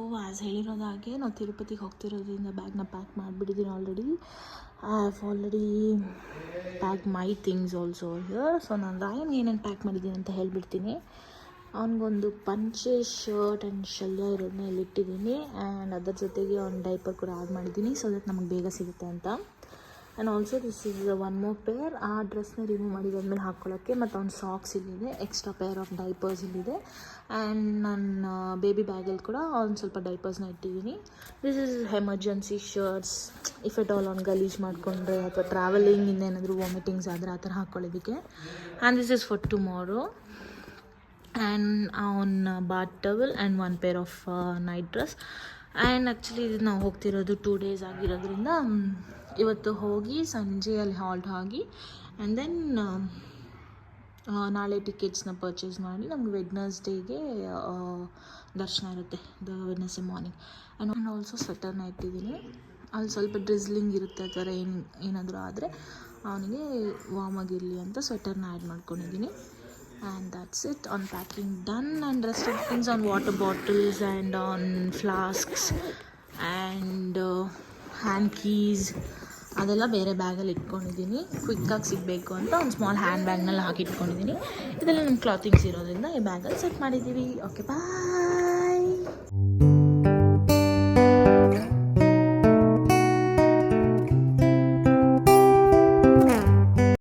As ಹೇಳಿರೋದಾಗೆ ನಾವು ತಿರುಪತಿಗೆ ಹೋಗ್ತಿರೋದ್ರಿಂದ ಬ್ಯಾಗ್ನ ಪ್ಯಾಕ್ ಮಾಡಿಬಿಟ್ಟಿದ್ದೀನಿ already. I have already pack my things also here. So ನಾನು ರಾಯನ್ಗೆ ಏನೇನು ಪ್ಯಾಕ್ ಮಾಡಿದ್ದೀನಿ ಅಂತ ಹೇಳ್ಬಿಡ್ತೀನಿ. ಅವನಿಗೊಂದು ಪಂಚೆ, ಶರ್ಟ್ ಆ್ಯಂಡ್ ಶಲ್ಯ ಇರೋದನ್ನ ಇಲ್ಲಿಟ್ಟಿದ್ದೀನಿ. ಆ್ಯಂಡ್ ಅದ್ರ ಜೊತೆಗೆ ಒಂದು ಡೈಪರ್ ಕೂಡ ಆ್ಯಡ್ ಮಾಡಿದ್ದೀನಿ ಸೊ ದಟ್ ನಮಗೆ ಬೇಗ ಸಿಗುತ್ತೆ ಅಂತ. And also this is one more pair. ಆ ಡ್ರೆಸ್ನ ರಿಮೂವ್ ಮಾಡಿದಾದ್ಮೇಲೆ ಹಾಕ್ಕೊಳ್ಳೋಕ್ಕೆ. ಮತ್ತು ಅವ್ನ ಸಾಕ್ಸ್ ಇಲ್ಲಿದೆ, ಎಕ್ಸ್ಟ್ರಾ ಪೇರ್ ಆಫ್ ಡೈಪರ್ಸ್ ಇಲ್ಲಿದೆ. ಆ್ಯಂಡ್ ನನ್ನ ಬೇಬಿ ಬ್ಯಾಗಲ್ಲಿ ಕೂಡ ಒಂದು ಸ್ವಲ್ಪ ಡೈಪರ್ಸ್ನ ಇಟ್ಟಿದ್ದೀನಿ. This is emergency shirts, if at all ಅವ್ನು ಗಲೀಜ್ ಮಾಡಿಕೊಂಡ್ರೆ ಅಥವಾ ಟ್ರಾವೆಲಿಂಗ್ ಇನ್ನೇನಾದರೂ ವಾಮಿಟಿಂಗ್ಸ್ ಆದರೆ ಆ ಥರ ಹಾಕ್ಕೊಳ್ಳೋದಕ್ಕೆ. And this is for tomorrow. And ಅವನ bath towel and one pair of night dress. And actually ಇದು ನಾವು ಹೋಗ್ತಿರೋದು 2 days ಆಗಿರೋದ್ರಿಂದ ಇವತ್ತು ಹೋಗಿ ಸಂಜೆ ಅಲ್ಲಿ ಹಾಲ್ಟ್ ಆಗಿ ಆ್ಯಂಡ್ ದೆನ್ ನಾಳೆ ಟಿಕೆಟ್ಸ್ನ ಪರ್ಚೇಸ್ ಮಾಡಿ ನಮ್ಗೆ ವೆಡ್ನಸ್ಡೇಗೆ ದರ್ಶನ ಇರುತ್ತೆ, ವೆಡ್ನಸ್ಡೇ ಮಾರ್ನಿಂಗ್. ಆ್ಯಂಡ್ ಆಲ್ಸೋ ಸ್ವೆಟರ್ನ ಇಟ್ಟಿದ್ದೀನಿ. ಅಲ್ಲಿ ಸ್ವಲ್ಪ ಡ್ರಿಸ್ಲಿಂಗ್ ಇರುತ್ತೆ ಆ ಥರ ಏನಾದರೂ ಆದರೆ ಅವನಿಗೆ ವಾರ್ಮ್ ಆಗಿರಲಿ ಅಂತ ಸ್ವೆಟರ್ನ ಆ್ಯಡ್ ಮಾಡ್ಕೊಂಡಿದ್ದೀನಿ. And that's it on packing done. And rest of things on water bottles and on flasks and hand keys ಅದೆಲ್ಲ ಬೇರೆ ಬ್ಯಾಗಲ್ಲಿ ಇಟ್ಕೊಂಡಿದ್ದೀನಿ. ಕ್ವಿಕ್ಕಾಗಿ ಸಿಗಬೇಕು ಅಂತ ಒಂದು ಸ್ಮಾಲ್ ಹ್ಯಾಂಡ್ ಬ್ಯಾಗ್ನಲ್ಲಿ ಹಾಕಿ ಇಟ್ಕೊಂಡಿದ್ದೀನಿ. ಇದೆಲ್ಲ ನಮ್ಮ ಕ್ಲಾತಿಂಗ್ಸ್ ಇರೋದ್ರಿಂದ ಈ ಬ್ಯಾಗಲ್ಲಿ ಸೆಟ್ ಮಾಡಿದ್ದೀವಿ. ಓಕೆ, ಬಾಯ್.